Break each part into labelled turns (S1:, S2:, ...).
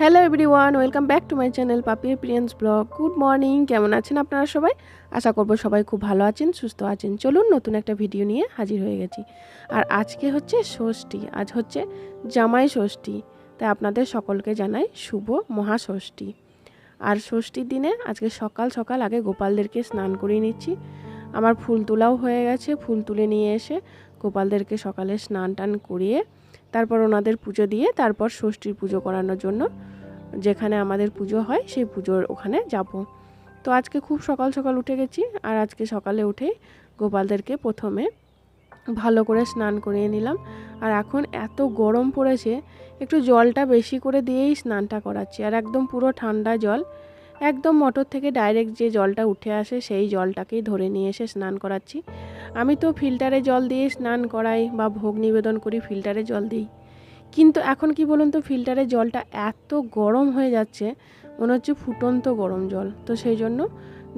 S1: Hello everyone, welcome back to my channel পাপি experience blog. Good morning, কেমন আছেন আপনারা সবাই? আশা করব সবাই খুব ভালো আছেন, সুস্থ আছেন। চলুন নতুন একটা ভিডিও নিয়ে হাজির হয়ে গেছি। আর আজকে হচ্ছে ষষ্ঠী, আজ হচ্ছে জামাই ষষ্ঠী। তাই আপনাদের সকলকে জানাই শুভ মহাষষ্ঠী। আর ষষ্ঠীর দিনে আজকে সকাল সকাল আগে গোপালদেরকে স্নান করিয়ে নিচ্ছি। আমার ফুল তোলাও হয়ে গেছে, ফুল তুলে নিয়ে এসে গোপালদেরকে সকালে স্নান টান করিয়ে তারপর ওনাদের পুজো দিয়ে তারপর ষষ্ঠীর পুজো করানোর জন্য যেখানে আমাদের পুজো হয় সেই পুজোর ওখানে যাব। তো আজকে খুব সকাল সকাল উঠে গেছি। আর আজকে সকালে উঠেই গোপালদেরকে প্রথমে ভালো করে স্নান করিয়ে নিলাম। আর এখন এত গরম পড়েছে, একটু জলটা বেশি করে দিয়েই স্নানটা করাচ্ছি। আর একদম পুরো ঠান্ডা জল, একদম মোটর থেকে ডাইরেক্ট যে জলটা উঠে আসে সেই জলটাকেই ধরে নিয়ে এসে স্নান করাচ্ছি। আমি তো ফিল্টারে জল দিয়ে স্নান করাই বা ভোগ নিবেদন করি, ফিল্টারে জল দিই। কিন্তু এখন কি বলুন তো, ফিল্টারের জলটা এত গরম হয়ে যাচ্ছে, মনে হচ্ছে ফুটন্ত গরম জল। তো সেই জন্য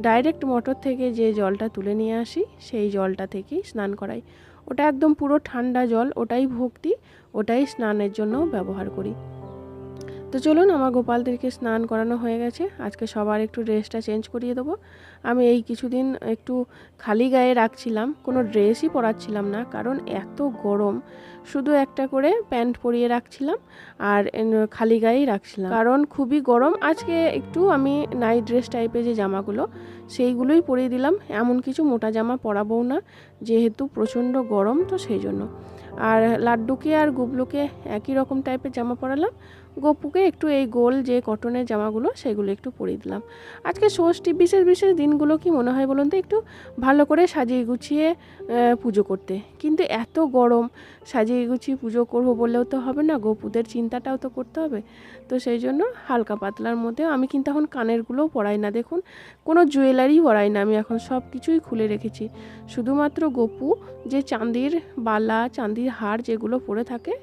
S1: ডাইরেক্ট মোটর থেকে যে জলটা তুলে নিয়ে আসি সেই জলটা থেকেই স্নান করাই। ওটা একদম পুরো ঠান্ডা জল, ওটাই ভক্তি, ওটাই স্নানের জন্য ব্যবহার করি। তো চলুন, আমার গোপালদেরকে স্নান করানো হয়ে গেছে। আজকে সবার একটু ড্রেসটা চেঞ্জ করিয়ে দেবো। আমি এই কিছুদিন একটু খালি গায়ে রাখছিলাম, কোনো ড্রেসই পরাচ্ছিলাম না, কারণ এত গরম। শুধু একটা করে প্যান্ট পরিয়ে রাখছিলাম আর খালি গায়েই রাখছিলাম, কারণ খুবই গরম। আজকে একটু আমি নাইট ড্রেস টাইপের যে জামাগুলো সেইগুলোই পরিয়ে দিলাম, এমন কিছু মোটা জামা পরাবো না, যেহেতু প্রচণ্ড গরম। তো সেই জন্য আর লাড্ডুকে আর গুবলুকে একই রকম টাইপের জামা পরালাম, গপুকে একটু এই গোল যে কটনের জামাগুলো সেগুলো একটু পরিয়ে দিলাম। আজকে ষষ্ঠী, বিশেষ বিশেষ দিনগুলো কি মনে হয় বলুন তো, একটু ভালো করে সাজিয়ে গুছিয়ে পুজো করতে। কিন্তু এত গরম, সাজিয়ে গুছিয়ে পুজো করবো বললেও তো হবে না, গপুদের চিন্তাটাও তো করতে হবে। তো সেই জন্য হালকা পাতলার মধ্যে আমি কিন্তু এখন কানেরগুলোও পরাই না, দেখুন কোনো জুয়েলারি পরাই না, আমি এখন সব কিছুই খুলে রেখেছি। শুধুমাত্র গপু যে চাঁদির বালা, চাঁদির হার যেগুলো পরে থাকে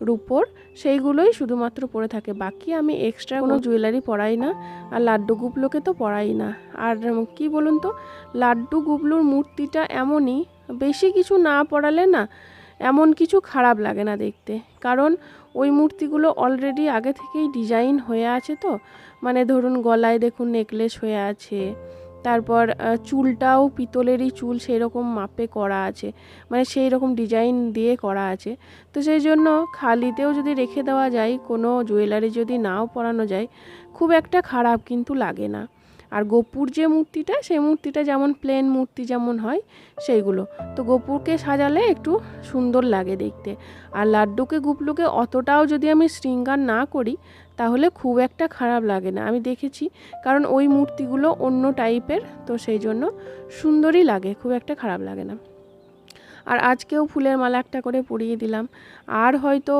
S1: রূপোর, সেইগুলোই শুধুমাত্র পরে থাকে। বাকি আমি এক্সট্রা কোনো জুয়েলারি পরাই না। আর লাড্ডু গুবলুকে তো পরাই না। আর কি বলুন তো, লাড্ডু গুবলুর মূর্তিটা এমনই, বেশি কিছু না পরালে না এমন কিছু খারাপ লাগে না দেখতে, কারণ ওই মূর্তিগুলো অলরেডি আগে থেকেই ডিজাইন হয়ে আছে। তো মানে ধরুন গলায় দেখুন নেকলেস হয়ে আছে, তারপর চুলটাও পিতলেরই চুল, সেই রকম মাপে করা আছে, মানে সেই রকম ডিজাইন দিয়ে করা আছে। তো সেই জন্য খালিতেও যদি রেখে দেওয়া যায়, কোনো জুয়েলারি যদি নাও পরানো যায়, খুব একটা খারাপ কিন্তু লাগে না। আর গপুর যে মূর্তিটা, সেই মূর্তিটা যেমন প্লেন মূর্তি যেমন হয় সেইগুলো, তো গপুরকে সাজালে একটু সুন্দর লাগে দেখতে। আর লাড্ডুকে গুবলুকে অতটাও যদি আমি শৃঙ্গার না করি তাহলে খুব একটা খারাপ লাগে না, আমি দেখেছি, কারণ ওই মূর্তিগুলো অন্য টাইপের, তো সেই জন্য সুন্দরই লাগে, খুব একটা খারাপ লাগে না। আর আজকেও ফুলের মালা একটা করে পরিয়ে দিলাম। আর হয়তো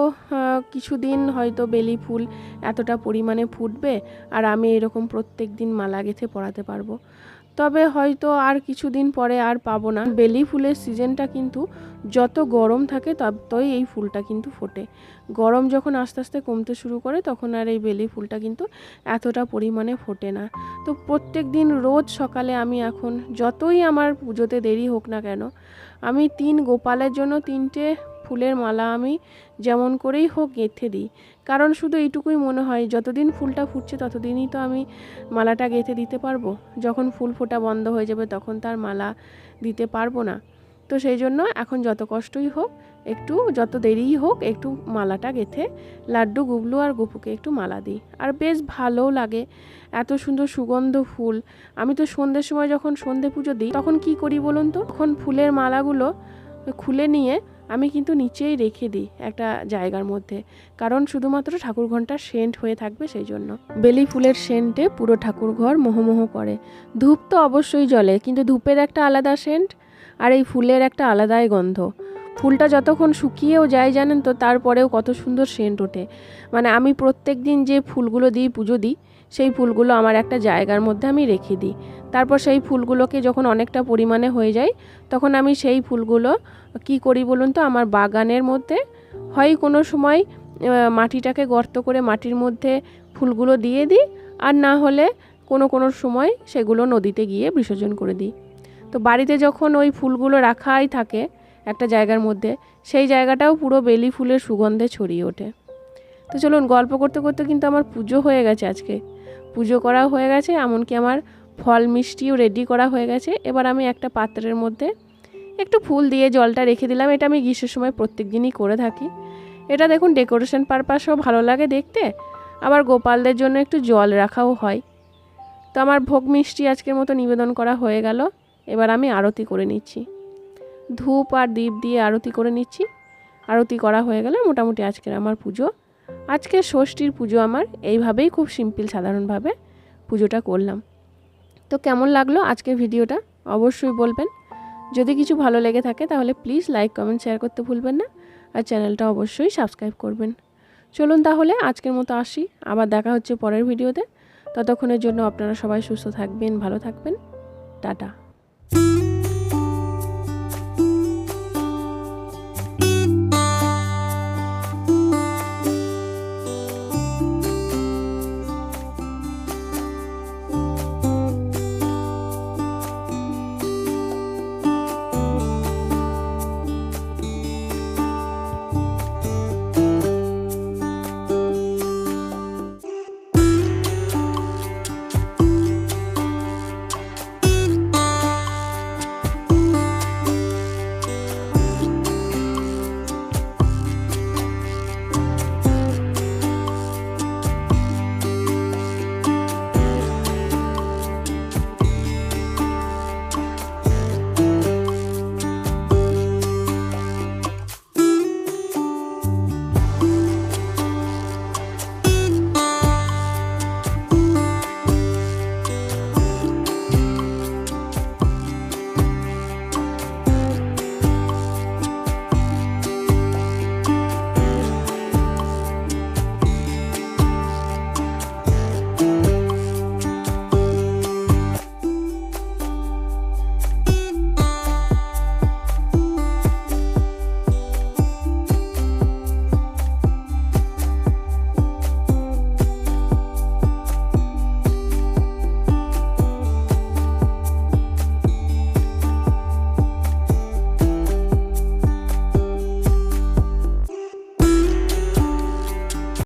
S1: কিছুদিন হয়তো বেলি ফুল এতটা পরিমাণে ফুটবে আর আমি এরকম প্রত্যেক দিন মালা গেঁথে পরাতে পারবো। তবে হয়তো আর কিছুদিন পরে আর পাবো না। বেলি ফুলের সিজনটা কিন্তু যত গরম থাকে ততই এই ফুলটা কিন্তু ফোটে। গরম যখন আস্তে আস্তে কমতে শুরু করে তখন আর এই বেলি ফুলটা কিন্তু এতটা পরিমাণে ফোটে না। তো প্রত্যেক দিন রোজ সকালে আমি এখন যতই আমার পুজোতে দেরি হোক না কেন, আমি 3 গোপালের জন্য 3টে ফুলের মালা আমি যেমন করেই হোক গেঁথে দিই। কারণ শুধু এইটুকুই মনে হয়, যতদিন ফুলটা ফুটছে ততদিনই তো আমি মালাটা গেঁথে দিতে পারবো, যখন ফুল ফোটা বন্ধ হয়ে যাবে তখন তার মালা দিতে পারবো না। তো সেই জন্য এখন যত কষ্টই হোক, একটু যত দেরিই হোক, একটু মালাটা গেঁথে লাড্ডু গুবলু আর গপুকে একটু মালা দিই। আর বেশ ভালোও লাগে, এত সুন্দর সুগন্ধ ফুল। আমি তো সন্ধ্যের সময় যখন সন্ধে পুজো দিই তখন কি করি বলুন তো, তখন ফুলের মালাগুলো খুলে নিয়ে আমি কিন্তু নিচেই রেখে দিই একটা জায়গার মধ্যে, কারণ শুধুমাত্র ঠাকুর ঘরটা সেন্ট হয়ে থাকবে সেই জন্য। বেলি ফুলের সেন্টে পুরো ঠাকুর ঘর মোহমোহ করে। ধূপ তো অবশ্যই জ্বলে, কিন্তু ধূপের একটা আলাদা সেন্ট আর এই ফুলের একটা আলাদাই গন্ধ। ফুলটা যতক্ষণ শুকিয়েও যায় জানেন তো, তারপরেও কত সুন্দর সেন্ট ওঠে। মানে আমি প্রত্যেক দিন যে ফুলগুলো দিই, পুজো দিই, সেই ফুলগুলো আমার একটা জায়গার মধ্যে আমি রেখে দিই। তারপর সেই ফুলগুলোকে যখন অনেকটা পরিমাণে হয়ে যায় তখন আমি সেই ফুলগুলো কি করি বলুন তো, আমার বাগানের মধ্যে হয় কোনো সময় মাটিটাকে গর্ত করে মাটির মধ্যে ফুলগুলো দিয়ে দিই, আর না হলে কোনো সময় সেগুলো নদীতে গিয়ে বিসর্জন করে দিই। তো বাড়িতে যখন ওই ফুলগুলো রাখাই থাকে একটা জায়গার মধ্যে, সেই জায়গাটাও পুরো বেলি ফুলের সুগন্ধে ছড়িয়ে ওঠে। তো চলুন, গল্প করতে করতে কিন্তু আমার পুজো হয়ে গেছে। আজকে পুজো করা হয়ে গেছে, এমনকি আমার ফল মিষ্টিও রেডি করা হয়ে গেছে। এবার আমি একটা পাত্রের মধ্যে একটু ফুল দিয়ে জলটা রেখে দিলাম। এটা আমি গ্রীষ্মের সময় প্রত্যেক দিনই করে থাকি। এটা দেখুন ডেকোরেশন পারপাসও ভালো লাগে দেখতে, আবার গোপালদের জন্য একটু জল রাখাও হয়। তো আমার ভোগ মিষ্টি আজকের মতো নিবেদন করা হয়ে গেল। এবার আমি আরতি করে নিচ্ছি, ধূপ আর দীপ দিয়ে আরতি করে নিচ্ছি। আরতি করা হয়ে গেলে মোটামুটি আজকের আমার পুজো, আজকের ষষ্ঠীর পুজো আমার এইভাবেই খুব সিম্পল সাধারণভাবে পুজোটা করলাম। তো কেমন লাগলো আজকের ভিডিওটা অবশ্যই বলবেন। যদি কিছু ভালো লেগে থাকে তাহলে প্লিজ লাইক কমেন্ট শেয়ার করতে ভুলবেন না, আর চ্যানেলটা অবশ্যই সাবস্ক্রাইব করবেন। চলুন তাহলে আজকের মতো আসি, আবার দেখা হচ্ছে পরের ভিডিওতে। ততক্ষণের জন্য আপনারা সবাই সুস্থ থাকবেন, ভালো থাকবেন, টাটা।